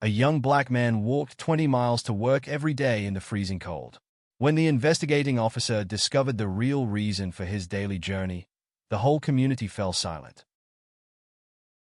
A young black man walked 20 miles to work every day in the freezing cold. When the investigating officer discovered the real reason for his daily journey, the whole community fell silent.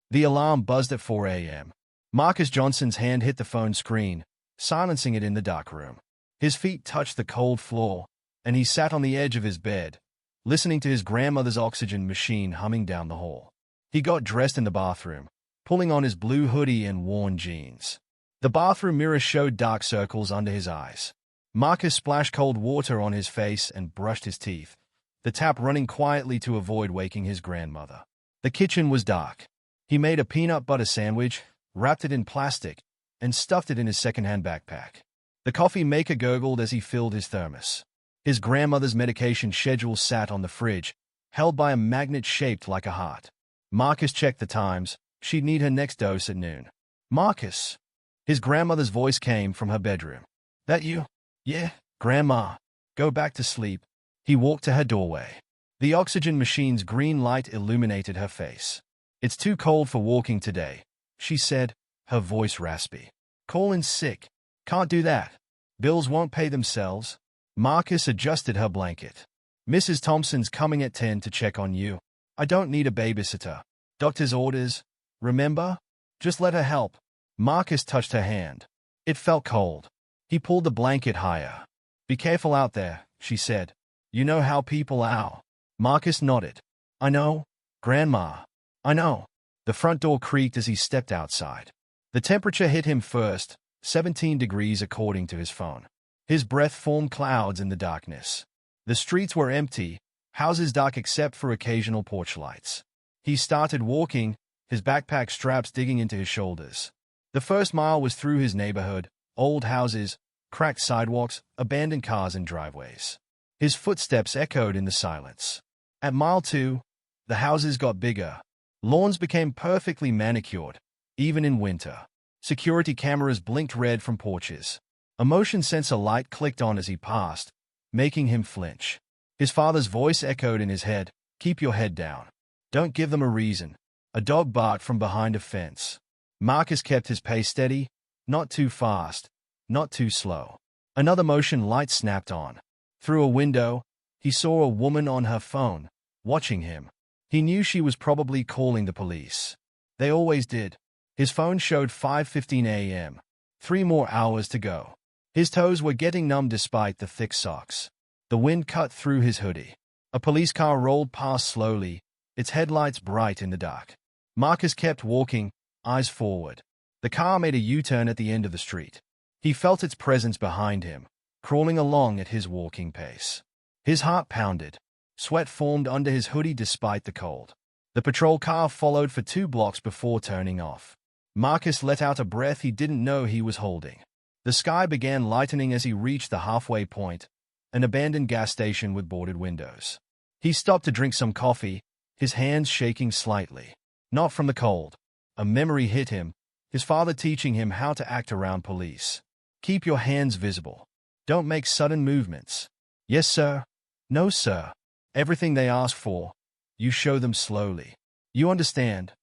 The alarm buzzed at 4 a.m. Marcus Johnson's hand hit the phone screen, silencing it in the dark room. His feet touched the cold floor, and he sat on the edge of his bed, listening to his grandmother's oxygen machine humming down the hall. He got dressed in the bathroom, pulling on his blue hoodie and worn jeans. The bathroom mirror showed dark circles under his eyes. Marcus splashed cold water on his face and brushed his teeth, the tap running quietly to avoid waking his grandmother. The kitchen was dark. He made a peanut butter sandwich, wrapped it in plastic, and stuffed it in his second-hand backpack. The coffee maker gurgled as he filled his thermos. His grandmother's medication schedule sat on the fridge, held by a magnet shaped like a heart. Marcus checked the times. She'd need her next dose at noon. "Marcus." His grandmother's voice came from her bedroom. "That you?" "Yeah, Grandma. Go back to sleep." He walked to her doorway. The oxygen machine's green light illuminated her face. "It's too cold for walking today," she said, her voice raspy. "Call in sick." "Can't do that. Bills won't pay themselves." Marcus adjusted her blanket. "Mrs. Thompson's coming at 10 to check on you. I don't need a babysitter. Doctor's orders. Remember? Just let her help." Marcus touched her hand. It felt cold. He pulled the blanket higher. "Be careful out there," she said. "You know how people are." Marcus nodded. "I know, Grandma. I know." The front door creaked as he stepped outside. The temperature hit him first, 17 degrees according to his phone. His breath formed clouds in the darkness. The streets were empty, houses dark except for occasional porch lights. He started walking, his backpack straps digging into his shoulders. The first mile was through his neighborhood, old houses, cracked sidewalks, abandoned cars and driveways. His footsteps echoed in the silence. At mile 2, the houses got bigger. Lawns became perfectly manicured, even in winter. Security cameras blinked red from porches. A motion sensor light clicked on as he passed, making him flinch. His father's voice echoed in his head, "Keep your head down. Don't give them a reason." A dog barked from behind a fence. Marcus kept his pace steady, not too fast, not too slow. Another motion light snapped on. Through a window, he saw a woman on her phone, watching him. He knew she was probably calling the police. They always did. His phone showed 5:15 a.m. 3 more hours to go. His toes were getting numb despite the thick socks. The wind cut through his hoodie. A police car rolled past slowly, its headlights bright in the dark. Marcus kept walking, eyes forward. The car made a U-turn at the end of the street. He felt its presence behind him, crawling along at his walking pace. His heart pounded. Sweat formed under his hoodie despite the cold. The patrol car followed for 2 blocks before turning off. Marcus let out a breath he didn't know he was holding. The sky began lightening as he reached the halfway point, an abandoned gas station with boarded windows. He stopped to drink some coffee, his hands shaking slightly. Not from the cold. A memory hit him, his father teaching him how to act around police. "Keep your hands visible. Don't make sudden movements." "Yes, sir." "No, sir. Everything they ask for, you show them slowly. You understand?"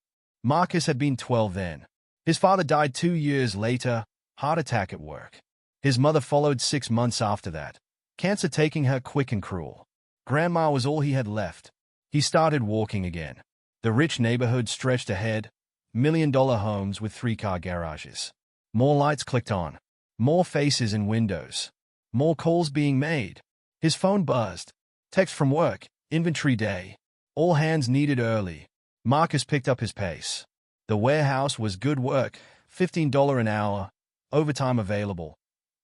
Marcus had been 12 then. His father died 2 years later, heart attack at work. His mother followed 6 months after that, cancer taking her quick and cruel. Grandma was all he had left. He started walking again. The rich neighborhood stretched ahead, million-dollar homes with 3-car garages. More lights clicked on. More faces in windows. More calls being made. His phone buzzed. Text from work, inventory day. All hands needed early. Marcus picked up his pace. The warehouse was good work, $15 an hour, overtime available.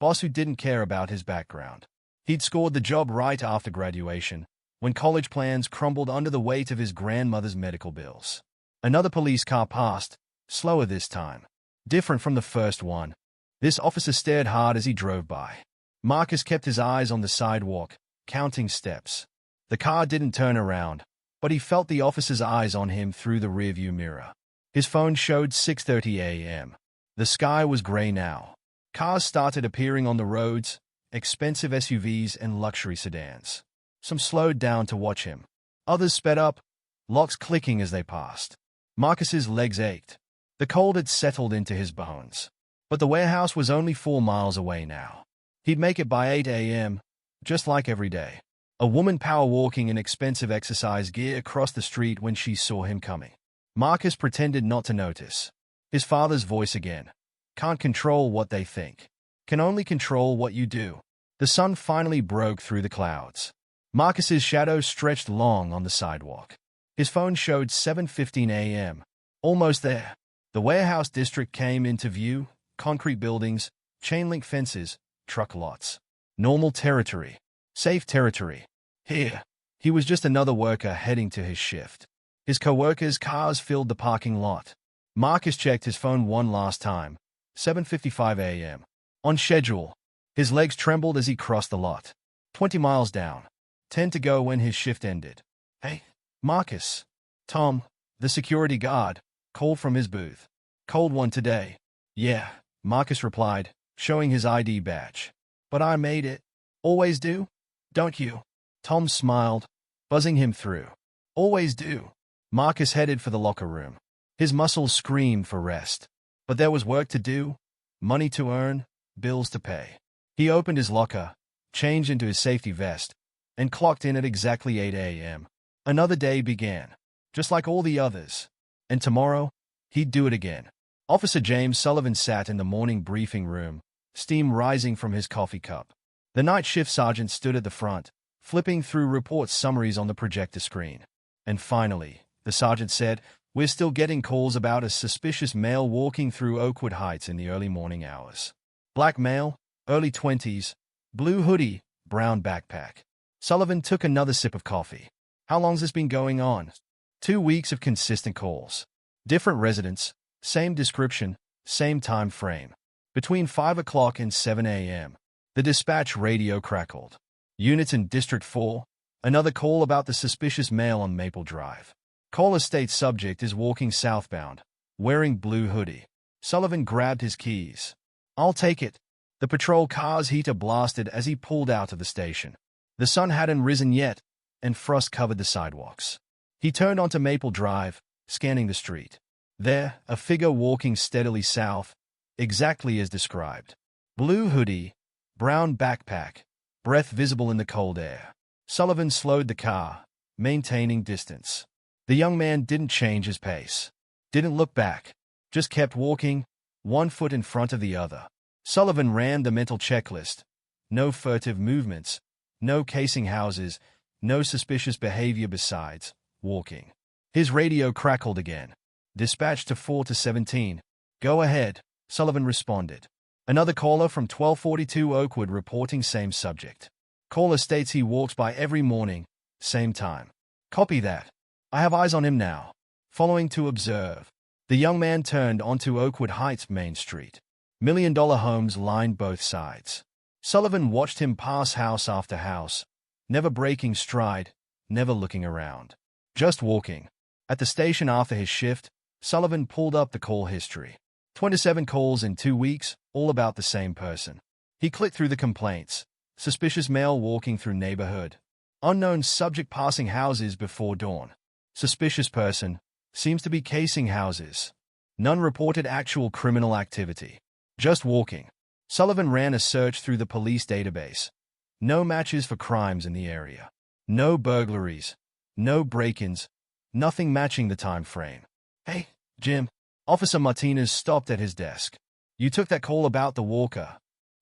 Boss who didn't care about his background. He'd scored the job right after graduation, when college plans crumbled under the weight of his grandmother's medical bills. Another police car passed, slower this time. Different from the first one. This officer stared hard as he drove by. Marcus kept his eyes on the sidewalk, counting steps. The car didn't turn around, but he felt the officer's eyes on him through the rearview mirror. His phone showed 6:30 a.m. The sky was gray now. Cars started appearing on the roads, expensive SUVs and luxury sedans. Some slowed down to watch him. Others sped up, locks clicking as they passed. Marcus's legs ached. The cold had settled into his bones. But the warehouse was only 4 miles away now. He'd make it by 8 a.m., just like every day. A woman power walking in expensive exercise gear across the street when she saw him coming. Marcus pretended not to notice. His father's voice again. Can't control what they think. Can only control what you do. The sun finally broke through the clouds. Marcus's shadow stretched long on the sidewalk. His phone showed 7:15 a.m. Almost there. The warehouse district came into view, concrete buildings, chain-link fences, truck lots. Normal territory. Safe territory. Here. He was just another worker heading to his shift. His co-workers' cars filled the parking lot. Marcus checked his phone one last time. 7:55 a.m. On schedule. His legs trembled as he crossed the lot. 20 miles down. 10 to go when his shift ended. Hey, Marcus. Tom, the security guard, called from his booth. Cold one today. Yeah, Marcus replied, showing his ID badge. But I made it. Always do? Don't you? Tom smiled, buzzing him through. Always do. Marcus headed for the locker room. His muscles screamed for rest. But there was work to do, money to earn, bills to pay. He opened his locker, changed into his safety vest, and clocked in at exactly 8 a.m. Another day began, just like all the others. And tomorrow, he'd do it again. Officer James Sullivan sat in the morning briefing room, steam rising from his coffee cup. The night shift sergeant stood at the front, flipping through report summaries on the projector screen. And finally, the sergeant said, "We're still getting calls about a suspicious male walking through Oakwood Heights in the early morning hours. Black male, early 20s, blue hoodie, brown backpack." Sullivan took another sip of coffee. How long's this been going on? 2 weeks of consistent calls. Different residents, same description, same time frame. Between 5 o'clock and 7 a.m. The dispatch radio crackled. Units in District 4, another call about the suspicious male on Maple Drive. Caller states subject is walking southbound, wearing blue hoodie. Sullivan grabbed his keys. "I'll take it." The patrol car's heater blasted as he pulled out of the station. The sun hadn't risen yet, and frost covered the sidewalks. He turned onto Maple Drive, scanning the street. There, a figure walking steadily south, exactly as described. Blue hoodie, brown backpack, breath visible in the cold air. Sullivan slowed the car, maintaining distance. The young man didn't change his pace. Didn't look back. Just kept walking, one foot in front of the other. Sullivan ran the mental checklist. No furtive movements. No casing houses. No suspicious behavior besides walking. His radio crackled again. "Dispatch to 4 to 17. Go ahead," Sullivan responded. Another caller from 1242 Oakwood reporting same subject. Caller states he walks by every morning, same time. Copy that. I have eyes on him now. Following to observe. The young man turned onto Oakwood Heights Main Street. $1 million homes lined both sides. Sullivan watched him pass house after house, never breaking stride, never looking around. Just walking. At the station after his shift, Sullivan pulled up the call history. 27 calls in 2 weeks, all about the same person. He clicked through the complaints. Suspicious male walking through neighborhood. Unknown subject passing houses before dawn. Suspicious person. Seems to be casing houses. None reported actual criminal activity. Just walking. Sullivan ran a search through the police database. No matches for crimes in the area. No burglaries. No break-ins. Nothing matching the time frame. "Hey, Jim." Officer Martinez stopped at his desk. "You took that call about the walker?"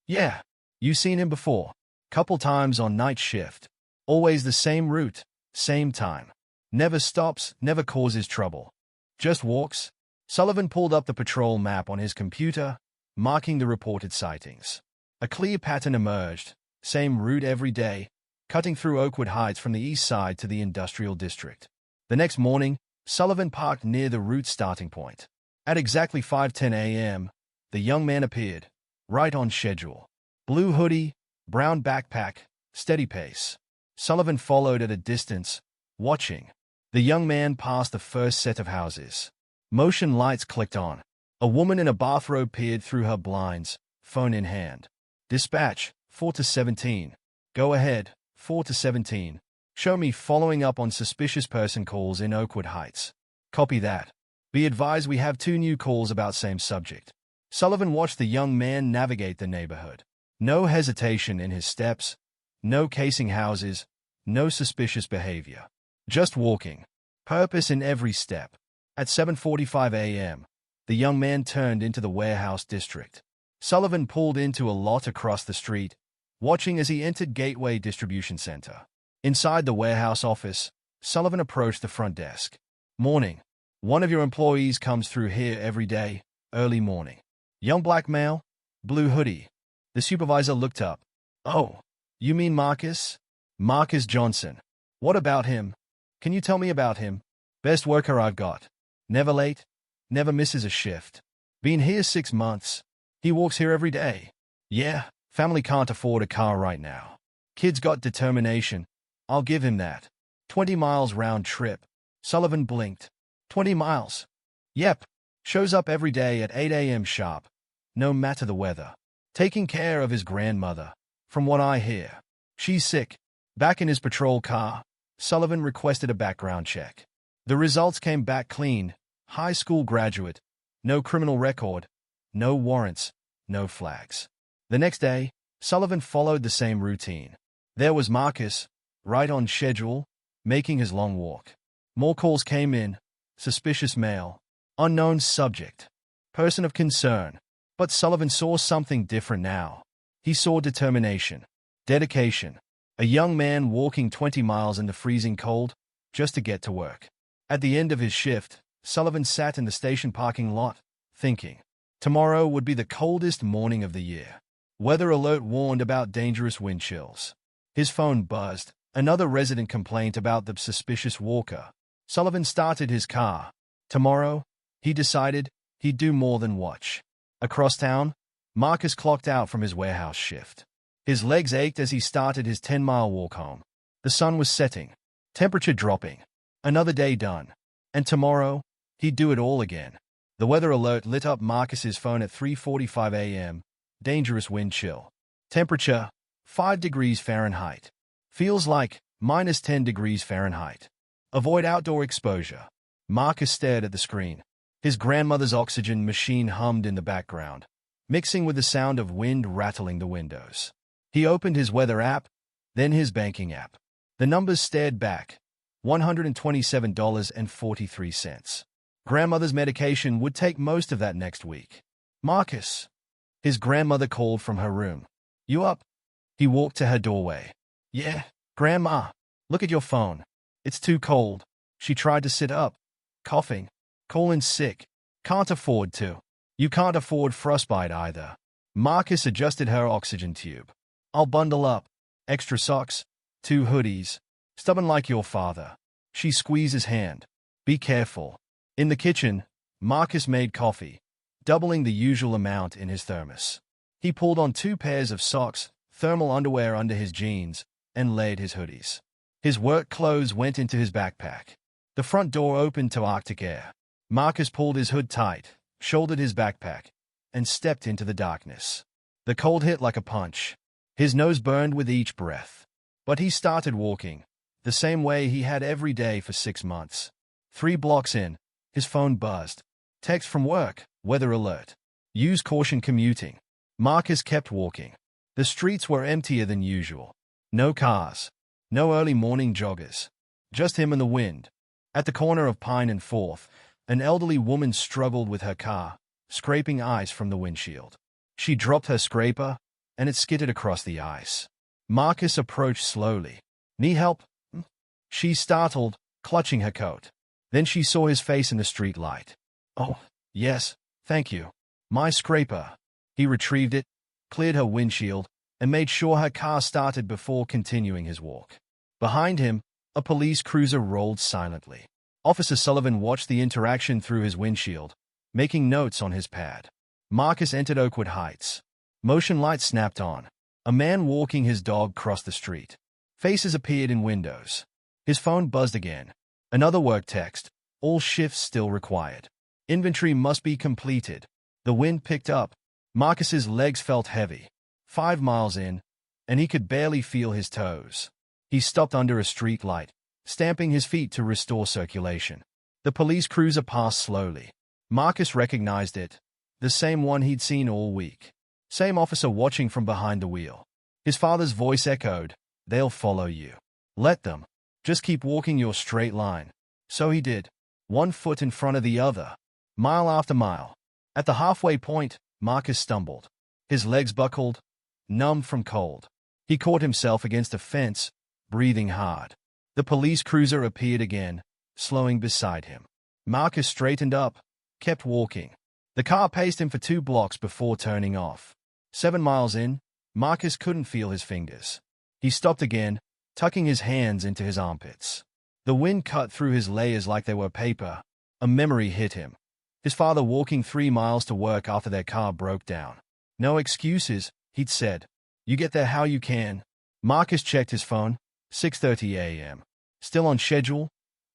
"Yeah. You seen him before. Couple times on night shift. Always the same route, same time. Never stops, never causes trouble. Just walks." Sullivan pulled up the patrol map on his computer, marking the reported sightings. A clear pattern emerged. Same route every day, cutting through Oakwood Heights from the east side to the industrial district. The next morning, Sullivan parked near the route starting point. At exactly 5:10 a.m., the young man appeared, right on schedule. Blue hoodie, brown backpack, steady pace. Sullivan followed at a distance, watching. The young man passed the first set of houses. Motion lights clicked on. A woman in a bathrobe peered through her blinds, phone in hand. "Dispatch, 4 to 17. Go ahead, 4 to 17. Show me following up on suspicious person calls in Oakwood Heights." "Copy that. Be advised we have 2 new calls about same subject." Sullivan watched the young man navigate the neighborhood. No hesitation in his steps, no casing houses, no suspicious behavior. Just walking. Purpose in every step. At 7:45 a.m., the young man turned into the warehouse district. Sullivan pulled into a lot across the street, watching as he entered Gateway Distribution Center. Inside the warehouse office, Sullivan approached the front desk. "Morning. One of your employees comes through here every day, early morning. Young black male, blue hoodie." The supervisor looked up. "Oh, you mean Marcus? Marcus Johnson. What about him? Can you tell me about him? Best worker I've got. Never late, never misses a shift. Been here 6 months. He walks here every day. Yeah, family can't afford a car right now. Kid's got determination. I'll give him that. 20 miles round trip." Sullivan blinked. 20 miles? Yep. Shows up every day at 8 a.m. sharp. No matter the weather. Taking care of his grandmother. From what I hear, she's sick. Back in his patrol car, Sullivan requested a background check. The results came back clean. High school graduate. No criminal record. No warrants. No flags. The next day, Sullivan followed the same routine. There was Marcus, right on schedule, making his long walk. More calls came in. Suspicious male. Unknown subject. Person of concern. But Sullivan saw something different now. He saw determination. Dedication. A young man walking 20 miles in the freezing cold just to get to work. At the end of his shift, Sullivan sat in the station parking lot, thinking. Tomorrow would be the coldest morning of the year. Weather alert warned about dangerous wind chills. His phone buzzed. Another resident complained about the suspicious walker. Sullivan started his car. Tomorrow, he decided, he'd do more than watch. Across town, Marcus clocked out from his warehouse shift. His legs ached as he started his 10-mile walk home. The sun was setting. Temperature dropping. Another day done. And tomorrow, he'd do it all again. The weather alert lit up Marcus's phone at 3:45 a.m. Dangerous wind chill. Temperature, 5 degrees Fahrenheit. Feels like minus 10 degrees Fahrenheit. Avoid outdoor exposure. Marcus stared at the screen. His grandmother's oxygen machine hummed in the background, mixing with the sound of wind rattling the windows. He opened his weather app, then his banking app. The numbers stared back. $127.43. Grandmother's medication would take most of that next week. "Marcus." His grandmother called from her room. "You up?" He walked to her doorway. "Yeah, Grandma. Look at your phone. It's too cold." She tried to sit up, coughing. "Calling sick. Can't afford to." "You can't afford frostbite either." Marcus adjusted her oxygen tube. "I'll bundle up. Extra socks, 2 hoodies. Stubborn like your father." She squeezed his hand. "Be careful." In the kitchen, Marcus made coffee, doubling the usual amount in his thermos. He pulled on 2 pairs of socks, thermal underwear under his jeans, and laid his hoodies. His work clothes went into his backpack. The front door opened to Arctic air. Marcus pulled his hood tight, shouldered his backpack, and stepped into the darkness. The cold hit like a punch. His nose burned with each breath. But he started walking, the same way he had every day for 6 months. 3 blocks in, his phone buzzed. Text from work, weather alert. Use caution commuting. Marcus kept walking. The streets were emptier than usual. No cars. No early morning joggers. Just him and the wind. At the corner of Pine and 4th, an elderly woman struggled with her car, scraping ice from the windshield. She dropped her scraper, and it skidded across the ice. Marcus approached slowly. "Need help?" She startled, clutching her coat. Then she saw his face in the street light. "Oh, yes, thank you. My scraper." He retrieved it, cleared her windshield, and made sure her car started before continuing his walk. Behind him, a police cruiser rolled silently. Officer Sullivan watched the interaction through his windshield, making notes on his pad. Marcus entered Oakwood Heights. Motion lights snapped on. A man walking his dog crossed the street. Faces appeared in windows. His phone buzzed again. Another work text. All shifts still required. Inventory must be completed. The wind picked up. Marcus's legs felt heavy. 5 miles in, and he could barely feel his toes. He stopped under a street light, stamping his feet to restore circulation. The police cruiser passed slowly. Marcus recognized it. The same one he'd seen all week. Same officer watching from behind the wheel. His father's voice echoed, "They'll follow you. Let them. Just keep walking your straight line." So he did, one foot in front of the other, mile after mile. At the halfway point, Marcus stumbled. His legs buckled, numb from cold. He caught himself against a fence, breathing hard. The police cruiser appeared again, slowing beside him. Marcus straightened up, kept walking. The car paced him for 2 blocks before turning off. 7 miles in, Marcus couldn't feel his fingers. He stopped again, tucking his hands into his armpits. The wind cut through his layers like they were paper. A memory hit him. His father walking 3 miles to work after their car broke down. "No excuses," he'd said. "You get there how you can." Marcus checked his phone. 6:30 a.m. Still on schedule?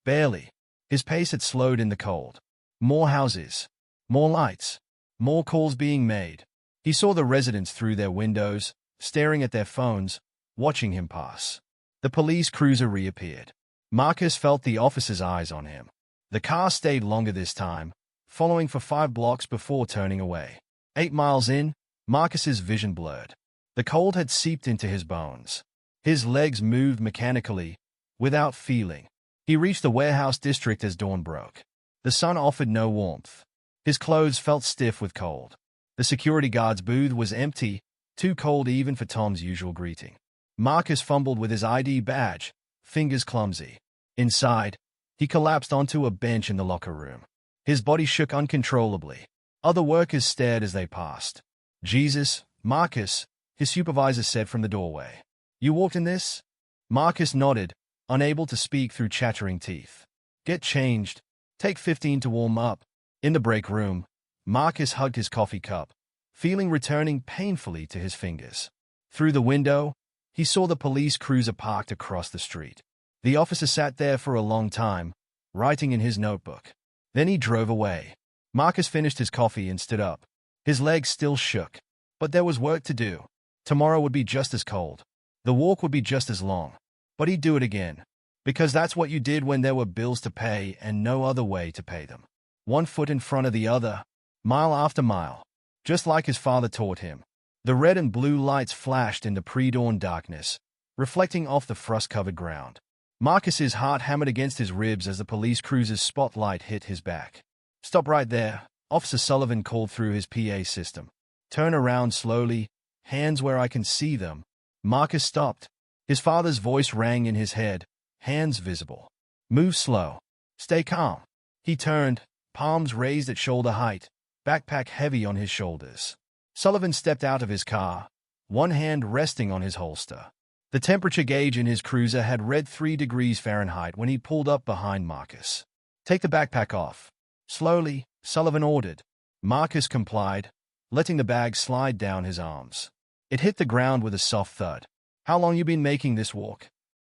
Barely. His pace had slowed in the cold. More houses. More lights. More calls being made. He saw the residents through their windows, staring at their phones, watching him pass. The police cruiser reappeared. Marcus felt the officer's eyes on him. The car stayed longer this time, following for 5 blocks before turning away. 8 miles in, Marcus's vision blurred. The cold had seeped into his bones. His legs moved mechanically, without feeling. He reached the warehouse district as dawn broke. The sun offered no warmth. His clothes felt stiff with cold. The security guard's booth was empty, too cold even for Tom's usual greeting. Marcus fumbled with his ID badge, fingers clumsy. Inside, he collapsed onto a bench in the locker room. His body shook uncontrollably. Other workers stared as they passed. "Jesus, Marcus," his supervisor said from the doorway. "You walked in this?" Marcus nodded, unable to speak through chattering teeth. "Get changed. Take 15 to warm up." In the break room, Marcus hugged his coffee cup, feeling returning painfully to his fingers. Through the window, he saw the police cruiser parked across the street. The officer sat there for a long time, writing in his notebook. Then he drove away. Marcus finished his coffee and stood up. His legs still shook. But there was work to do. Tomorrow would be just as cold. The walk would be just as long. But he'd do it again. Because that's what you did when there were bills to pay and no other way to pay them. One foot in front of the other, mile after mile. Just like his father taught him. The red and blue lights flashed in the pre-dawn darkness, reflecting off the frost-covered ground. Marcus's heart hammered against his ribs as the police cruiser's spotlight hit his back. "Stop right there," Officer Sullivan called through his PA system. "Turn around slowly, hands where I can see them." Marcus stopped. His father's voice rang in his head, hands visible. "Move slow. Stay calm." He turned, palms raised at shoulder height, backpack heavy on his shoulders. Sullivan stepped out of his car, one hand resting on his holster. The temperature gauge in his cruiser had read 3 degrees Fahrenheit when he pulled up behind Marcus. "Take the backpack off." Slowly, Sullivan ordered. Marcus complied, letting the bag slide down his arms. It hit the ground with a soft thud. "How long you been making this walk?"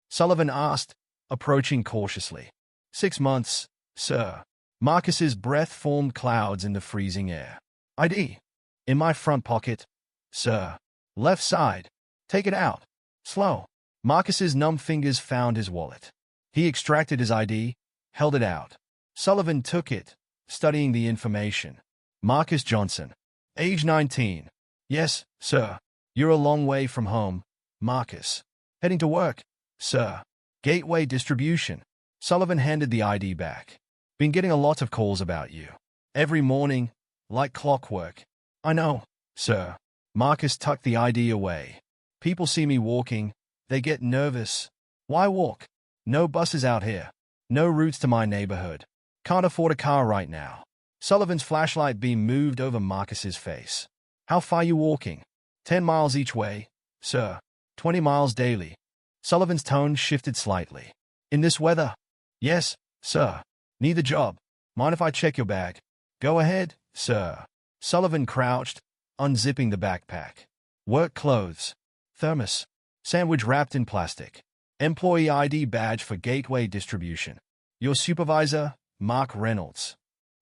Sullivan asked, approaching cautiously. 6 months, sir." Marcus's breath formed clouds in the freezing air. "ID? In my front pocket, sir." "Left side. Take it out. Slow." Marcus's numb fingers found his wallet. He extracted his ID, held it out. Sullivan took it, studying the information. "Marcus Johnson. Age 19. "Yes, sir." "You're a long way from home, Marcus." "Heading to work, sir." "Gateway Distribution." Sullivan handed the ID back. "Been getting a lot of calls about you. Every morning, like clockwork." "I know, sir." Marcus tucked the ID away. "People see me walking, they get nervous." "Why walk? No buses out here. No routes to my neighborhood. Can't afford a car right now." Sullivan's flashlight beam moved over Marcus's face. "How far you walking?" 10 miles each way, sir. 20 miles daily." Sullivan's tone shifted slightly. "In this weather?" "Yes, sir." "Need the job. Mind if I check your bag?" "Go ahead, sir." Sullivan crouched, unzipping the backpack. "Work clothes. Thermos. Sandwich wrapped in plastic. Employee ID badge for Gateway Distribution. Your supervisor, Mark Reynolds."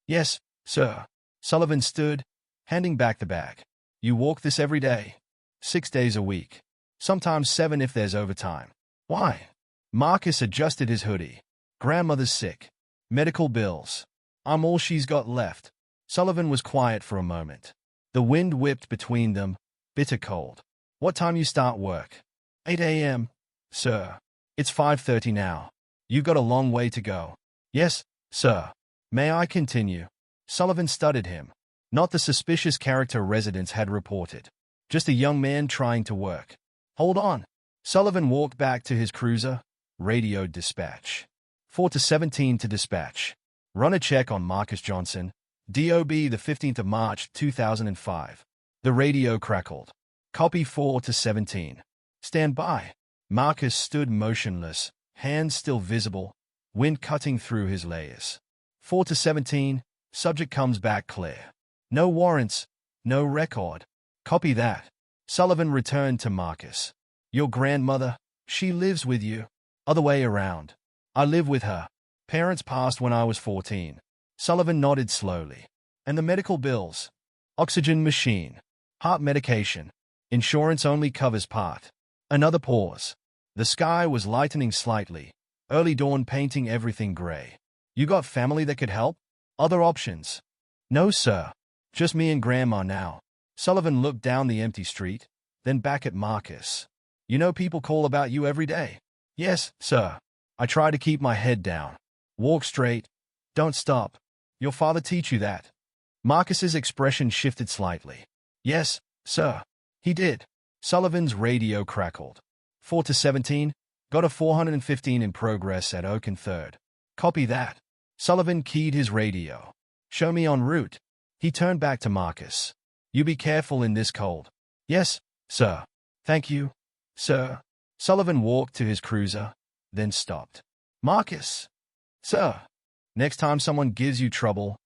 "Yes, sir." Sullivan stood, handing back the bag. "You walk this every day?" 6 days a week. Sometimes 7 if there's overtime." "Why?" Marcus adjusted his hoodie. "Grandmother's sick. Medical bills. I'm all she's got left." Sullivan was quiet for a moment. The wind whipped between them, bitter cold. What time you start work? 8 a.m., sir. It's 5:30 now. You've got a long way to go. Yes, sir. May I continue? Sullivan studied him. Not the suspicious character residents had reported. Just a young man trying to work. Hold on. Sullivan walked back to his cruiser, radioed dispatch. 4 to 17 to dispatch. Run a check on Marcus Johnson, DOB the 15th of March 2005. The radio crackled. Copy 4 to 17. Stand by. Marcus stood motionless, hands still visible, wind cutting through his layers. 4 to 17. Subject comes back clear. No warrants, no record. Copy that. Sullivan returned to Marcus. Your grandmother, she lives with you. Other way around. I live with her. Parents passed when I was 14. Sullivan nodded slowly. And the medical bills? Oxygen machine. Heart medication. Insurance only covers part. Another pause. The sky was lightening slightly. Early dawn painting everything gray. You got family that could help? Other options? No, sir. Just me and Grandma now. Sullivan looked down the empty street, then back at Marcus. You know people call about you every day? Yes, sir. I try to keep my head down. Walk straight. Don't stop. Your father teach you that? Marcus's expression shifted slightly. Yes, sir. He did. Sullivan's radio crackled. 4 to 17. Got a 415 in progress at Oak and 3rd. Copy that. Sullivan keyed his radio. Show me en route. He turned back to Marcus. You be careful in this cold. Yes, sir. Thank you, sir. Sullivan walked to his cruiser, then stopped. Marcus. Sir. Next time someone gives you trouble,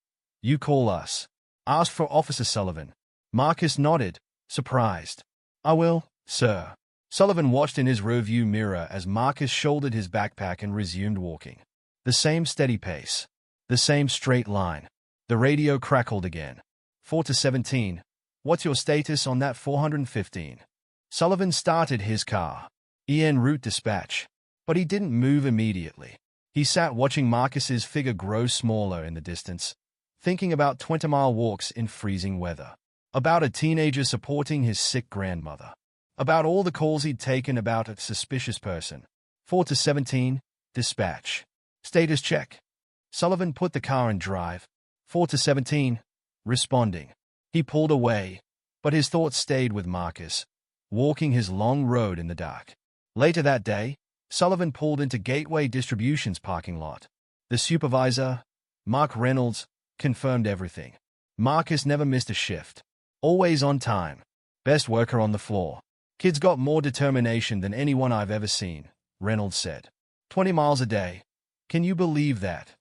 you call us. Ask for Officer Sullivan. Marcus nodded, surprised. I will, sir. Sullivan watched in his rearview mirror as Marcus shouldered his backpack and resumed walking. The same steady pace. The same straight line. The radio crackled again. 4 to 17. What's your status on that 415? Sullivan started his car. En route dispatch. But he didn't move immediately. He sat watching Marcus's figure grow smaller in the distance, thinking about 20-mile walks in freezing weather. About a teenager supporting his sick grandmother. About all the calls he'd taken about a suspicious person. 4 to 17. Dispatch. Status check. Sullivan put the car in drive. 4 to 17. Responding. He pulled away, but his thoughts stayed with Marcus, walking his long road in the dark. Later that day, Sullivan pulled into Gateway Distribution's parking lot. The supervisor, Mark Reynolds, confirmed everything. Marcus never missed a shift. Always on time. Best worker on the floor. Kid's got more determination than anyone I've ever seen, Reynolds said. 20 miles a day. Can you believe that?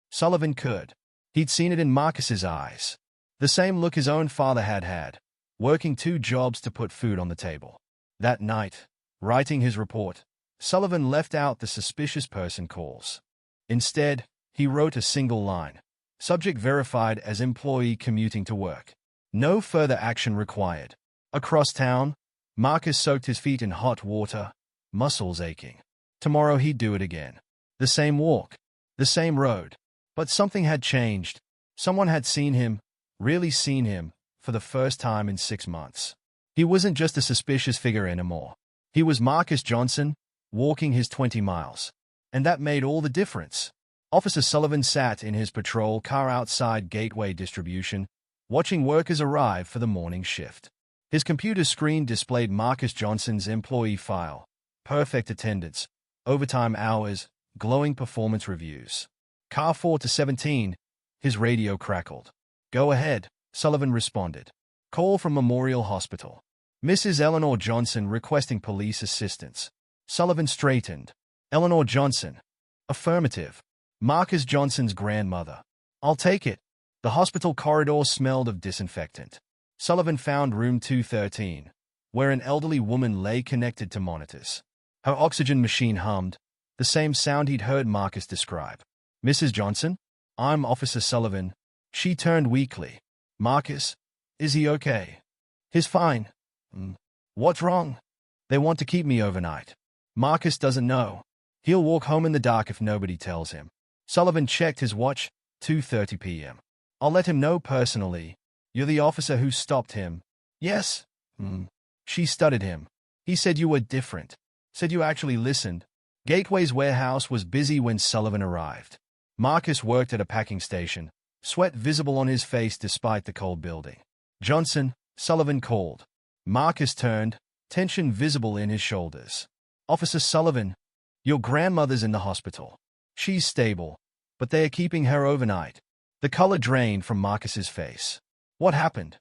Sullivan could. He'd seen it in Marcus's eyes. The same look his own father had had, working 2 jobs to put food on the table. That night, writing his report, Sullivan left out the suspicious person calls. Instead, he wrote a single line. Subject verified as employee commuting to work. No further action required. Across town, Marcus soaked his feet in hot water, muscles aching. Tomorrow he'd do it again. The same walk, the same road. But something had changed. Someone had seen him, really seen him, for the first time in 6 months. He wasn't just a suspicious figure anymore. He was Marcus Johnson, walking his 20 miles. And that made all the difference. Officer Sullivan sat in his patrol car outside Gateway Distribution, watching workers arrive for the morning shift. His computer screen displayed Marcus Johnson's employee file, perfect attendance, overtime hours, glowing performance reviews. Car 4 to 17, his radio crackled. Go ahead, Sullivan responded. Call from Memorial Hospital. Mrs. Eleanor Johnson requesting police assistance. Sullivan straightened. Eleanor Johnson. Affirmative. Marcus Johnson's grandmother. I'll take it. The hospital corridor smelled of disinfectant. Sullivan found room 213, where an elderly woman lay connected to monitors. Her oxygen machine hummed, the same sound he'd heard Marcus describe. Mrs. Johnson? I'm Officer Sullivan. She turned weakly. Marcus? Is he okay? He's fine. What's wrong? They want to keep me overnight. Marcus doesn't know. He'll walk home in the dark if nobody tells him. Sullivan checked his watch, 2:30 p.m. I'll let him know personally. You're the officer who stopped him. Yes? She studied him. He said you were different. Said you actually listened. Gateway's warehouse was busy when Sullivan arrived. Marcus worked at a packing station, sweat visible on his face despite the cold building. Johnson, Sullivan called. Marcus turned, tension visible in his shoulders. Officer Sullivan, your grandmother's in the hospital. She's stable, but they are keeping her overnight. The color drained from Marcus's face. What happened?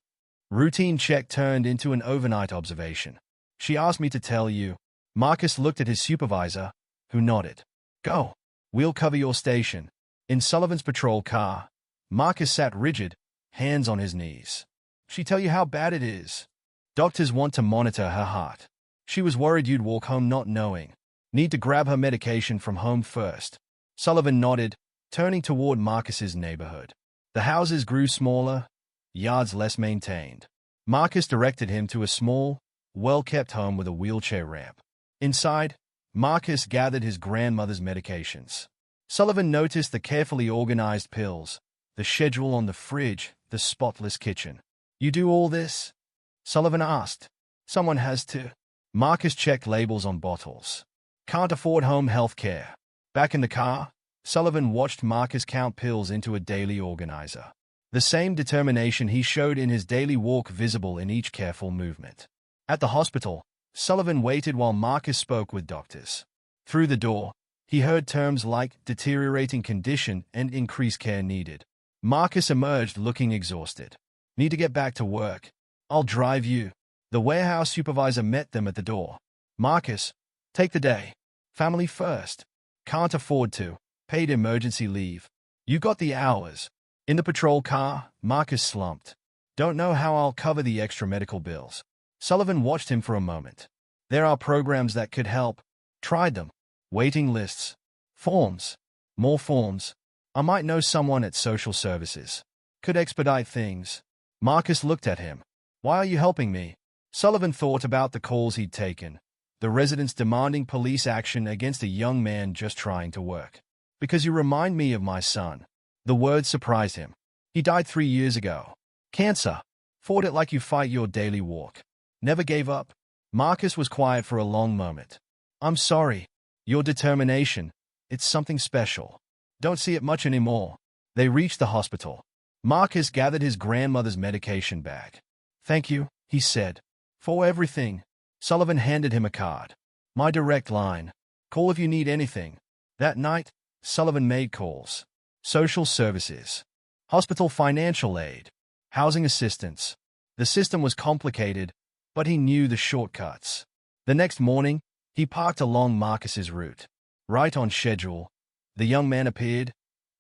Routine check turned into an overnight observation. She asked me to tell you. Marcus looked at his supervisor, who nodded. Go. We'll cover your station. In Sullivan's patrol car, Marcus sat rigid, hands on his knees. She tell you how bad it is? Doctors want to monitor her heart. She was worried you'd walk home not knowing. Need to grab her medication from home first. Sullivan nodded, turning toward Marcus's neighborhood. The houses grew smaller, yards less maintained. Marcus directed him to a small, well-kept home with a wheelchair ramp. Inside, Marcus gathered his grandmother's medications. Sullivan noticed the carefully organized pills, the schedule on the fridge, the spotless kitchen. You do all this? Sullivan asked. Someone has to. Marcus checked labels on bottles. Can't afford home health care. Back in the car, Sullivan watched Marcus count pills into a daily organizer. The same determination he showed in his daily walk visible in each careful movement. At the hospital, Sullivan waited while Marcus spoke with doctors. Through the door, he heard terms like deteriorating condition and increased care needed. Marcus emerged looking exhausted. Need to get back to work. I'll drive you. The warehouse supervisor met them at the door. Marcus, take the day. Family first. Can't afford to. Paid emergency leave. You got the hours. In the patrol car, Marcus slumped. Don't know how I'll cover the extra medical bills. Sullivan watched him for a moment. There are programs that could help. Tried them. Waiting lists. Forms. More forms. I might know someone at social services. Could expedite things. Marcus looked at him. Why are you helping me? Sullivan thought about the calls he'd taken. The residents demanding police action against a young man just trying to work. Because you remind me of my son. The words surprised him. He died 3 years ago. Cancer. Fought it like you fight your daily walk. Never gave up. Marcus was quiet for a long moment. I'm sorry. Your determination. It's something special. Don't see it much anymore. They reached the hospital. Marcus gathered his grandmother's medication bag. Thank you, he said. For everything. Sullivan handed him a card. My direct line. Call if you need anything. That night, Sullivan made calls. Social services. Hospital financial aid. Housing assistance. The system was complicated, but he knew the shortcuts. The next morning, he parked along Marcus's route. Right on schedule, the young man appeared,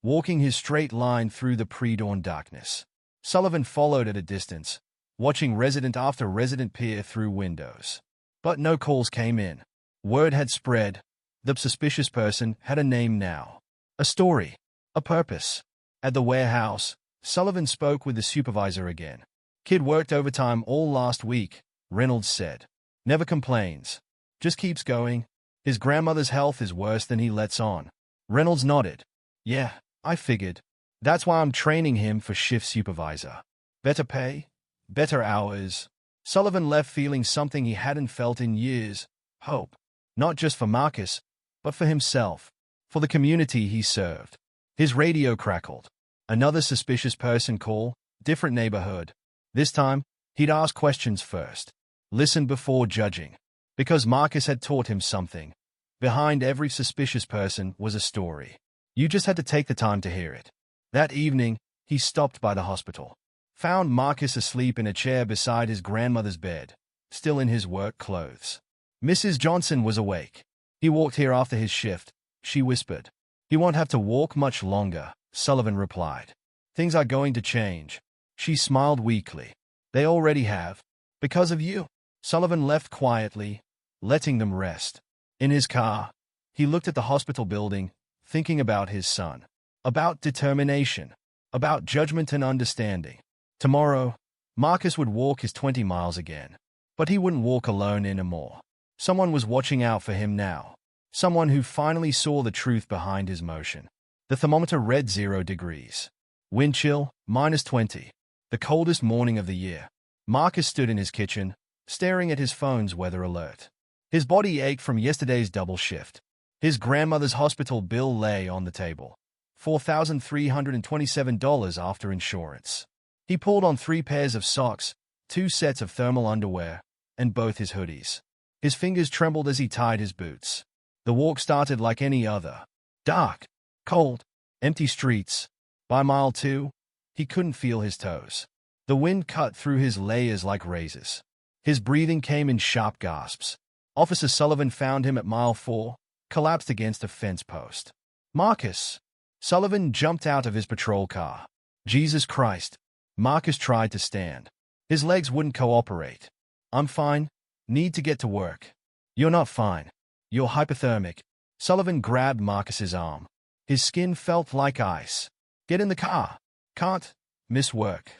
walking his straight line through the pre-dawn darkness. Sullivan followed at a distance, watching resident after resident peer through windows. But no calls came in. Word had spread. The suspicious person had a name now. A story. A purpose. At the warehouse, Sullivan spoke with the supervisor again. Kid worked overtime all last week, Reynolds said. Never complains. Just keeps going. His grandmother's health is worse than he lets on. Reynolds nodded. Yeah, I figured. That's why I'm training him for shift supervisor. Better pay, better hours. Sullivan left feeling something he hadn't felt in years. Hope. Not just for Marcus, but for himself. For the community he served. His radio crackled. Another suspicious person call, different neighborhood. This time, he'd ask questions first. Listen before judging. Because Marcus had taught him something. Behind every suspicious person was a story. You just had to take the time to hear it. That evening, he stopped by the hospital. Found Marcus asleep in a chair beside his grandmother's bed, still in his work clothes. Mrs. Johnson was awake. He walked here after his shift, she whispered. He won't have to walk much longer, Sullivan replied. Things are going to change. She smiled weakly. They already have. Because of you. Sullivan left quietly, letting them rest. In his car, he looked at the hospital building, thinking about his son. About determination. About judgment and understanding. Tomorrow, Marcus would walk his 20 miles again. But he wouldn't walk alone anymore. Someone was watching out for him now. Someone who finally saw the truth behind his motion. The thermometer read 0 degrees. Wind chill, -20. The coldest morning of the year. Marcus stood in his kitchen, staring at his phone's weather alert. His body ached from yesterday's double shift. His grandmother's hospital bill lay on the table. $4,327 after insurance. He pulled on 3 pairs of socks, 2 sets of thermal underwear, and both his hoodies. His fingers trembled as he tied his boots. The walk started like any other. Dark, cold, empty streets. By mile 2, he couldn't feel his toes. The wind cut through his layers like razors. His breathing came in sharp gasps. Officer Sullivan found him at mile 4, collapsed against a fence post. Marcus! Sullivan jumped out of his patrol car. Jesus Christ! Marcus tried to stand. His legs wouldn't cooperate. I'm fine. Need to get to work. You're not fine. You're hypothermic. Sullivan grabbed Marcus's arm. His skin felt like ice. Get in the car. Can't. Miss work.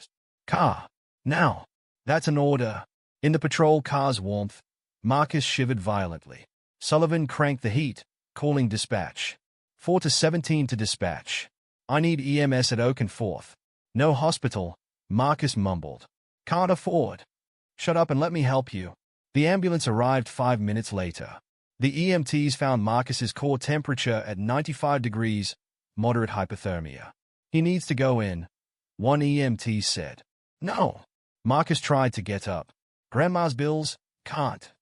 Car. Now. That's an order. In the patrol car's warmth, Marcus shivered violently. Sullivan cranked the heat, calling dispatch. 4 to 17 to dispatch. I need EMS at Oakenforth. No hospital, Marcus mumbled. Can't afford. Shut up and let me help you. The ambulance arrived 5 minutes later. The EMTs found Marcus's core temperature at 95 degrees, moderate hypothermia. He needs to go in, one EMT said. No. Marcus tried to get up. Grandma's bills? Can't.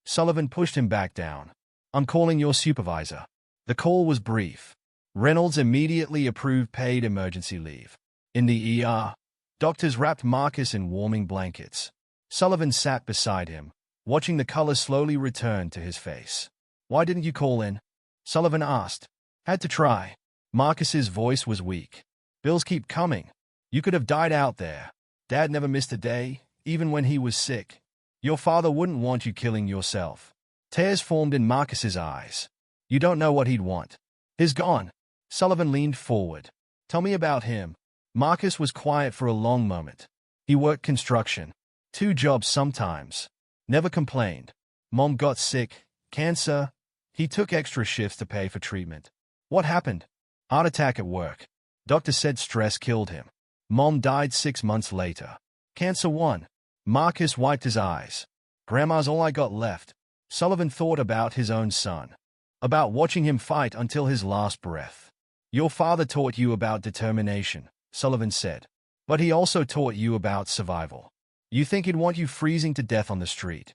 Sullivan pushed him back down. I'm calling your supervisor. The call was brief. Reynolds immediately approved paid emergency leave. In the ER, doctors wrapped Marcus in warming blankets. Sullivan sat beside him, watching the color slowly return to his face. Why didn't you call in? Sullivan asked. Had to try. Marcus's voice was weak. Bills keep coming. You could have died out there. Dad never missed a day, even when he was sick. Your father wouldn't want you killing yourself. Tears formed in Marcus's eyes. You don't know what he'd want. He's gone. Sullivan leaned forward. Tell me about him. Marcus was quiet for a long moment. He worked construction. 2 jobs sometimes. Never complained. Mom got sick. Cancer. He took extra shifts to pay for treatment. What happened? Heart attack at work. Doctor said stress killed him. Mom died 6 months later. Cancer won. Marcus wiped his eyes. Grandma's all I got left. Sullivan thought about his own son. About watching him fight until his last breath. Your father taught you about determination, Sullivan said. But he also taught you about survival. You think he'd want you freezing to death on the street?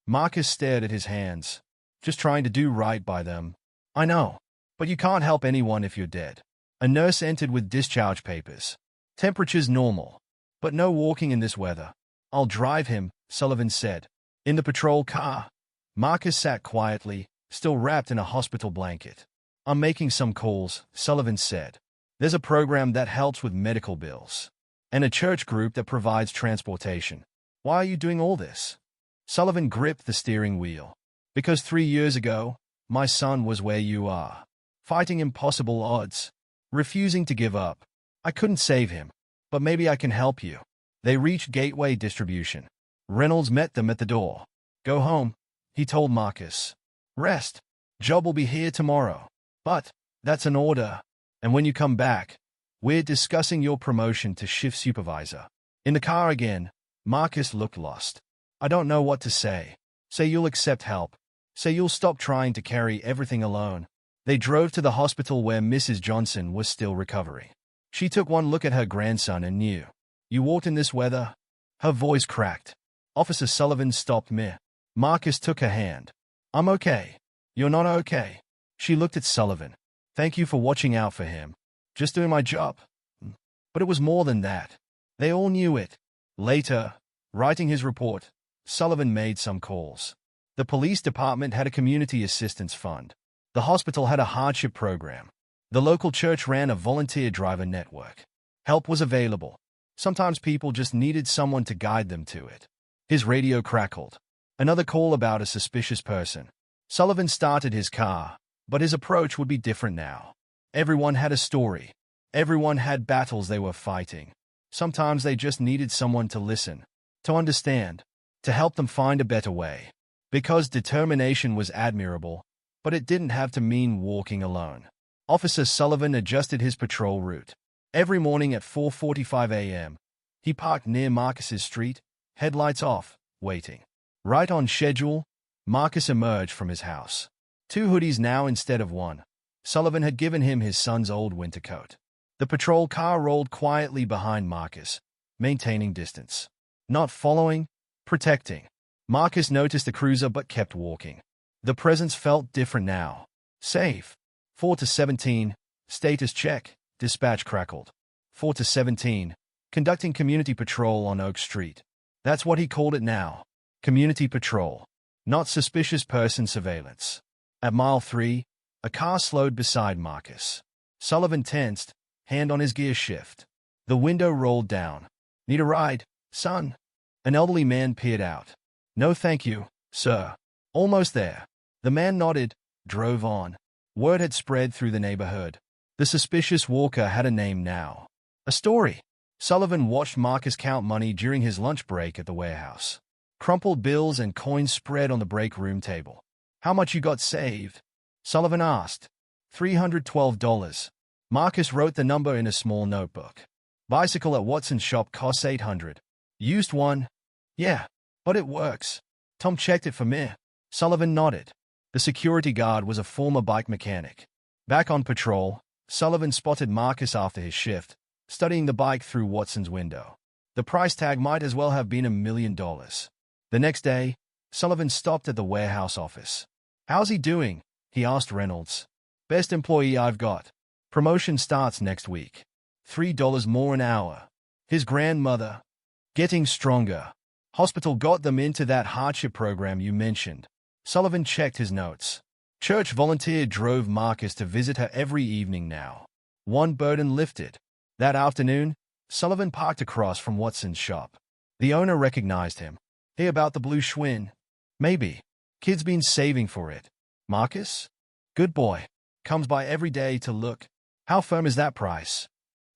Marcus stared at his hands. Just trying to do right by them. I know. But you can't help anyone if you're dead. A nurse entered with discharge papers. Temperature's normal. But no walking in this weather. I'll drive him, Sullivan said. In the patrol car. Marcus sat quietly, still wrapped in a hospital blanket. I'm making some calls, Sullivan said. There's a program that helps with medical bills. And a church group that provides transportation. Why are you doing all this? Sullivan gripped the steering wheel. Because 3 years ago, my son was where you are. Fighting impossible odds. Refusing to give up. I couldn't save him. But maybe I can help you. They reached Gateway Distribution. Reynolds met them at the door. Go home, he told Marcus. Rest. Job will be here tomorrow. But, that's an order. And when you come back, we're discussing your promotion to shift supervisor. In the car again, Marcus looked lost. I don't know what to say. Say you'll accept help. Say you'll stop trying to carry everything alone. They drove to the hospital where Mrs. Johnson was still recovering. She took one look at her grandson and knew. You walked in this weather? Her voice cracked. Officer Sullivan stopped mid. Marcus took her hand. I'm okay. You're not okay. She looked at Sullivan. Thank you for watching out for him. Just doing my job. But it was more than that. They all knew it. Later, writing his report, Sullivan made some calls. The police department had a community assistance fund. The hospital had a hardship program. The local church ran a volunteer driver network. Help was available. Sometimes people just needed someone to guide them to it. His radio crackled. Another call about a suspicious person. Sullivan started his car, but his approach would be different now. Everyone had a story. Everyone had battles they were fighting. Sometimes they just needed someone to listen, to understand, to help them find a better way. Because determination was admirable, but it didn't have to mean walking alone. Officer Sullivan adjusted his patrol route. Every morning at 4:45 a.m., he parked near Marcus's street, headlights off, waiting. Right on schedule, Marcus emerged from his house. 2 hoodies now instead of 1. Sullivan had given him his son's old winter coat. The patrol car rolled quietly behind Marcus, maintaining distance. Not following, protecting. Marcus noticed the cruiser but kept walking. The presence felt different now. Safe. 4 to 17. Status check. Dispatch crackled. 4 to 17. Conducting community patrol on Oak Street. That's what he called it now. Community patrol. Not suspicious person surveillance. At mile 3, a car slowed beside Marcus. Sullivan tensed, hand on his gear shift. The window rolled down. Need a ride, son? An elderly man peered out. No thank you, sir. Almost there. The man nodded, drove on. Word had spread through the neighborhood. The suspicious walker had a name now. A story. Sullivan watched Marcus count money during his lunch break at the warehouse. Crumpled bills and coins spread on the break room table. How much you got saved? Sullivan asked. $312. Marcus wrote the number in a small notebook. Bicycle at Watson's shop costs $800. Used one? Yeah, but it works. Tom checked it for me. Sullivan nodded. The security guard was a former bike mechanic. Back on patrol, Sullivan spotted Marcus after his shift, studying the bike through Watson's window. The price tag might as well have been $1 million. The next day, Sullivan stopped at the warehouse office. How's he doing? He asked Reynolds. Best employee I've got. Promotion starts next week. $3 more an hour. His grandmother. Getting stronger. Hospital got them into that hardship program you mentioned. Sullivan checked his notes. Church volunteer drove Marcus to visit her every evening now. One burden lifted. That afternoon, Sullivan parked across from Watson's shop. The owner recognized him. Hey, about the blue Schwinn? Maybe. Kid's been saving for it. Marcus? Good boy. Comes by every day to look. How firm is that price?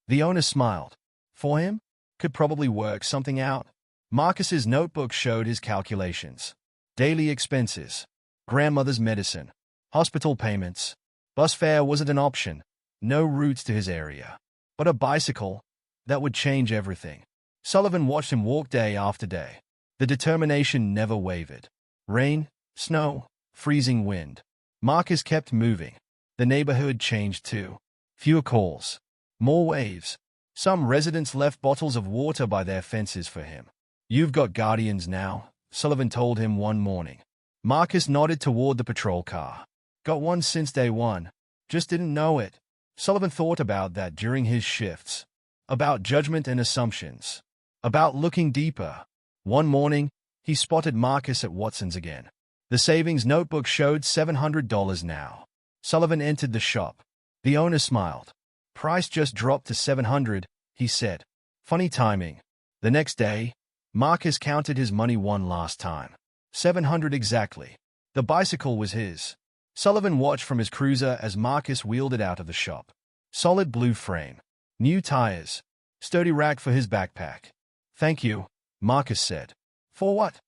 The owner smiled. For him? Could probably work something out. Marcus's notebook showed his calculations. Daily expenses. Grandmother's medicine. Hospital payments. Bus fare wasn't an option. No routes to his area. But a bicycle, that would change everything. Sullivan watched him walk day after day. The determination never wavered. Rain, snow, freezing wind. Marcus kept moving. The neighborhood changed too. Fewer calls. More waves. Some residents left bottles of water by their fences for him. You've got guardians now, Sullivan told him one morning. Marcus nodded toward the patrol car. Got one since day one. Just didn't know it. Sullivan thought about that during his shifts. About judgment and assumptions. About looking deeper. One morning, he spotted Marcus at Watson's again. The savings notebook showed $700 now. Sullivan entered the shop. The owner smiled. Price just dropped to $700, he said. Funny timing. The next day, Marcus counted his money one last time. $700 exactly. The bicycle was his. Sullivan watched from his cruiser as Marcus wheeled it out of the shop. Solid blue frame. New tires. Sturdy rack for his backpack. Thank you, Marcus said. For what?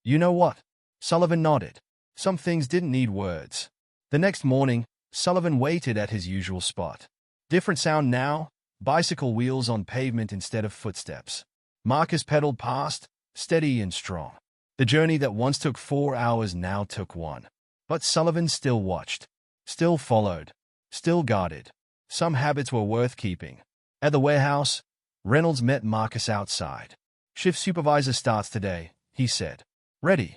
You know what? Sullivan nodded. Some things didn't need words. The next morning, Sullivan waited at his usual spot. Different sound now, bicycle wheels on pavement instead of footsteps. Marcus pedaled past, steady and strong. The journey that once took 4 hours now took 1. But Sullivan still watched, still followed, still guarded. Some habits were worth keeping. At the warehouse, Reynolds met Marcus outside. Shift supervisor starts today, he said. Ready.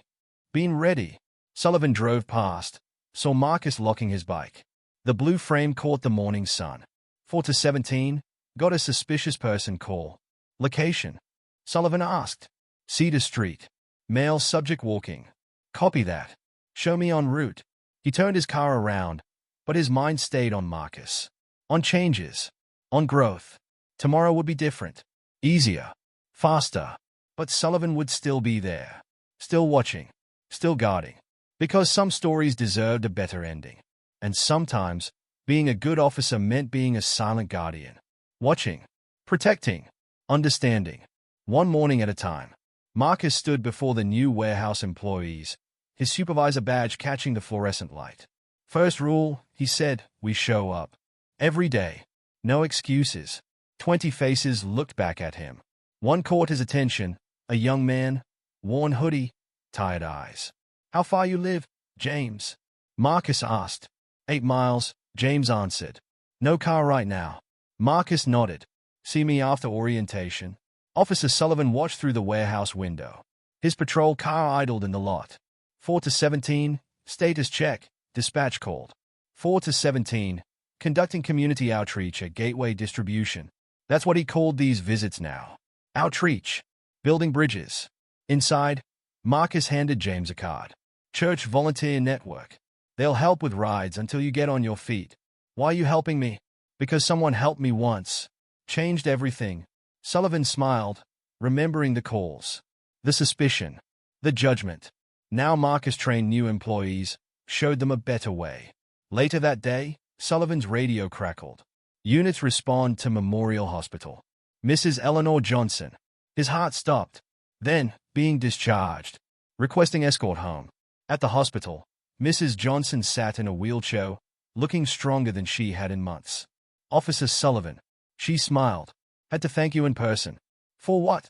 Been ready. Sullivan drove past, saw Marcus locking his bike. The blue frame caught the morning sun. 4 to 17, got a suspicious person call. Location? Sullivan asked. Cedar Street. Male subject walking. Copy that. Show me en route. He turned his car around, but his mind stayed on Marcus. On changes. On growth. Tomorrow would be different. Easier. Faster. But Sullivan would still be there. Still watching. Still guarding. Because some stories deserved a better ending. And sometimes, being a good officer meant being a silent guardian. Watching. Protecting. Understanding. One morning at a time. Marcus stood before the new warehouse employees, his supervisor badge catching the fluorescent light. First rule, he said, we show up. Every day. No excuses. 20 faces looked back at him. One caught his attention, a young man, worn hoodie, tired eyes. "How far you live, James?" Marcus asked. 8 miles, James answered. "No car right now." Marcus nodded. "See me after orientation." Officer Sullivan watched through the warehouse window. His patrol car idled in the lot. 4 to 17, status check, dispatch called. 4 to 17, conducting community outreach at Gateway Distribution. That's what he called these visits now. Outreach. Building bridges. Inside, Marcus handed James a card. "Church Volunteer Network. They'll help with rides until you get on your feet." "Why are you helping me?" "Because someone helped me once. Changed everything." Sullivan smiled, remembering the calls. The suspicion. The judgment. Now Marcus trained new employees, showed them a better way. Later that day, Sullivan's radio crackled. "Units respond to Memorial Hospital. Mrs. Eleanor Johnson." His heart stopped. Then, being discharged. Requesting escort home. At the hospital, Mrs. Johnson sat in a wheelchair, looking stronger than she had in months. "Officer Sullivan." She smiled. "Had to thank you in person." "For what?"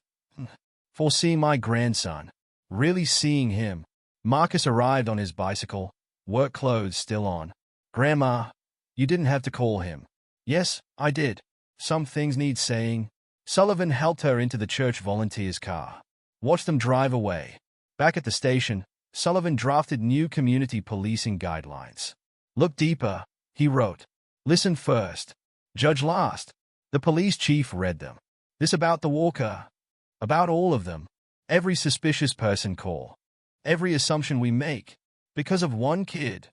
"For seeing my grandson." Really seeing him. Marcus arrived on his bicycle, work clothes still on. "Grandma, you didn't have to call him." "Yes, I did. Some things need saying." Sullivan helped her into the church volunteers' car. Watched them drive away. Back at the station, Sullivan drafted new community policing guidelines. "Look deeper," he wrote. "Listen first. Judge last." The police chief read them. "This about the walker. About all of them. Every suspicious person call. Every assumption we make. Because of one kid.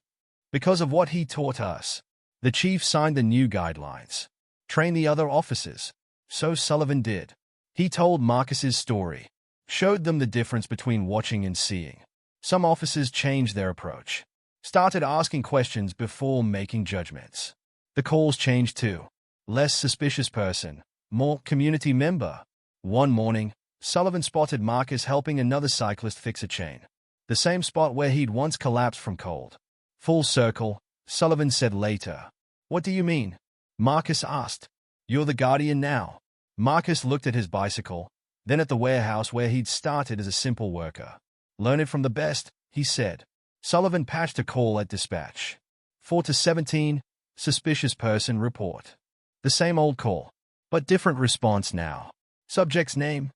Because of what he taught us." The chief signed the new guidelines. "Train the other officers." So Sullivan did. He told Marcus's story. Showed them the difference between watching and seeing. Some officers changed their approach. Started asking questions before making judgments. The calls changed too. Less suspicious person. More community member. One morning, Sullivan spotted Marcus helping another cyclist fix a chain. The same spot where he'd once collapsed from cold. "Full circle," Sullivan said later. "What do you mean?" Marcus asked. "You're the guardian now." Marcus looked at his bicycle, then at the warehouse where he'd started as a simple worker. "Learn it from the best," he said. Sullivan patched a call at dispatch. 4 to 17, suspicious person report. The same old call, but different response now. Subject's name?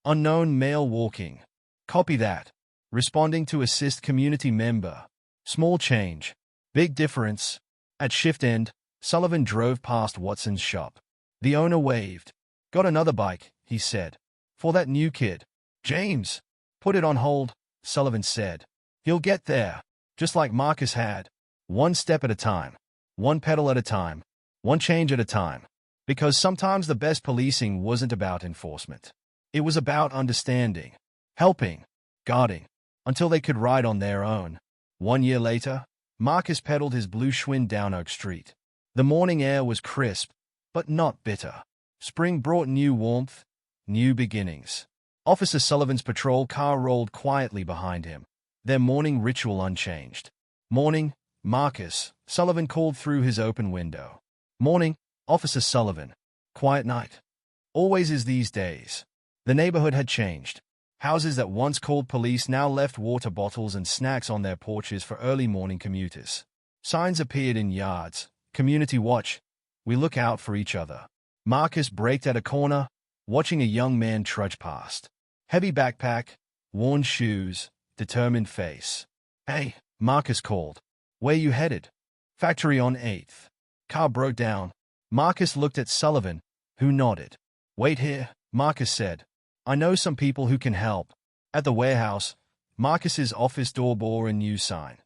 Unknown male walking. Copy that. Responding to assist community member. Small change. Big difference. At shift end, Sullivan drove past Watson's shop. The owner waved. "Got another bike," he said. "For that new kid." "James." "Put it on hold," Sullivan said. "He'll get there, just like Marcus had. One step at a time. One pedal at a time. One change at a time." Because sometimes the best policing wasn't about enforcement. It was about understanding, helping, guarding, until they could ride on their own. 1 year later, Marcus pedaled his blue Schwinn down Oak Street. The morning air was crisp, but not bitter. Spring brought new warmth, new beginnings. Officer Sullivan's patrol car rolled quietly behind him, their morning ritual unchanged. "Morning, Marcus," Sullivan called through his open window. "Morning, Officer Sullivan." "Quiet night." "Always is these days." The neighborhood had changed. Houses that once called police now left water bottles and snacks on their porches for early morning commuters. Signs appeared in yards. "Community watch. We look out for each other." Marcus braked at a corner, watching a young man trudge past. Heavy backpack, worn shoes, determined face. "Hey," Marcus called. "Where you headed?" "Factory on 8th. Car broke down." Marcus looked at Sullivan, who nodded. "Wait here," Marcus said. "I know some people who can help." At the warehouse, Marcus's office door bore a new sign.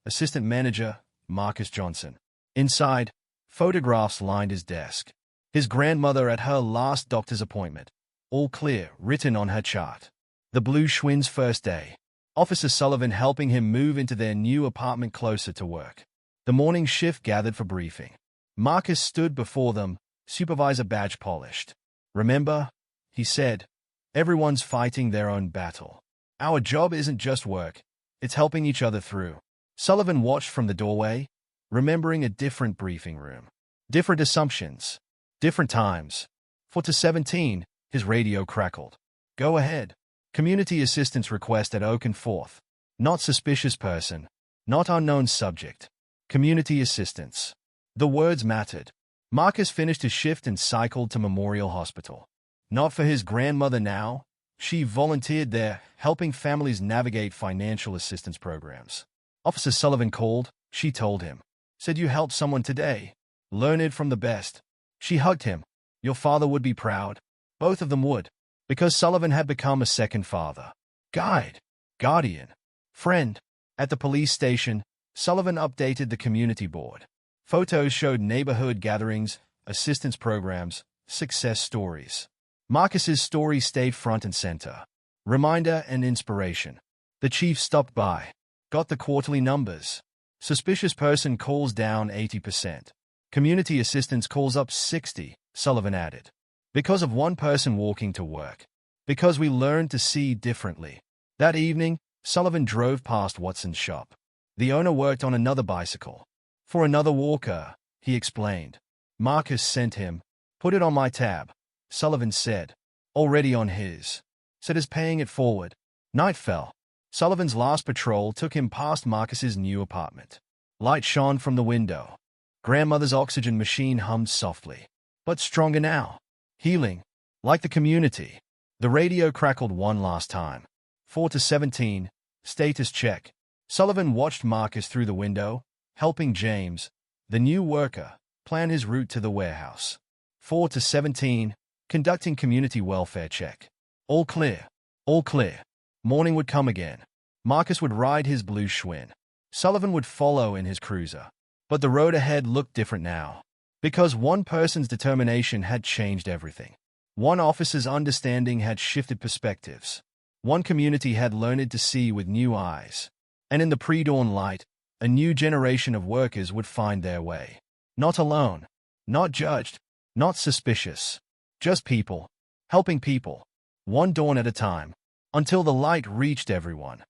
Assistant Manager, Marcus Johnson. Inside, photographs lined his desk. His grandmother at her last doctor's appointment. All clear, written on her chart. The Blue Schwinn's first day. Officer Sullivan helping him move into their new apartment closer to work. The morning shift gathered for briefing. Marcus stood before them, supervisor badge polished. "Remember," he said, "everyone's fighting their own battle. Our job isn't just work, it's helping each other through." Sullivan watched from the doorway, remembering a different briefing room. Different assumptions. Different times. 4 to 17, his radio crackled. Go ahead. Community assistance request at Oak and 4th. Not suspicious person. Not unknown subject. Community assistance. The words mattered. Marcus finished his shift and cycled to Memorial Hospital. Not for his grandmother now. She volunteered there, helping families navigate financial assistance programs. Officer Sullivan called, she told him. Said you helped someone today. Learn it from the best. She hugged him. Your father would be proud. Both of them would. Because Sullivan had become a second father. Guide. Guardian. Friend. At the police station, Sullivan updated the community board. Photos showed neighborhood gatherings, assistance programs, success stories. Marcus's story stayed front and center. Reminder and inspiration. The chief stopped by. Got the quarterly numbers. Suspicious person calls down 80%. Community assistance calls up 60, Sullivan added. Because of one person walking to work. Because we learned to see differently. That evening, Sullivan drove past Watson's shop. The owner worked on another bicycle. For another walker, he explained. Marcus sent him. Put it on my tab, Sullivan said. Already on his. Said is paying it forward. Night fell. Sullivan's last patrol took him past Marcus's new apartment. Light shone from the window. Grandmother's oxygen machine hummed softly. But stronger now. Healing. Like the community. The radio crackled one last time. 4 to 17. Status check. Sullivan watched Marcus through the window, helping James, the new worker, plan his route to the warehouse. 4 to 17. Conducting community welfare check. All clear. All clear. Morning would come again. Marcus would ride his blue Schwinn. Sullivan would follow in his cruiser. But the road ahead looked different now. Because one person's determination had changed everything. One officer's understanding had shifted perspectives. One community had learned to see with new eyes. And in the pre-dawn light, a new generation of workers would find their way. Not alone. Not judged. Not suspicious. Just people. Helping people. One dawn at a time. Until the light reached everyone.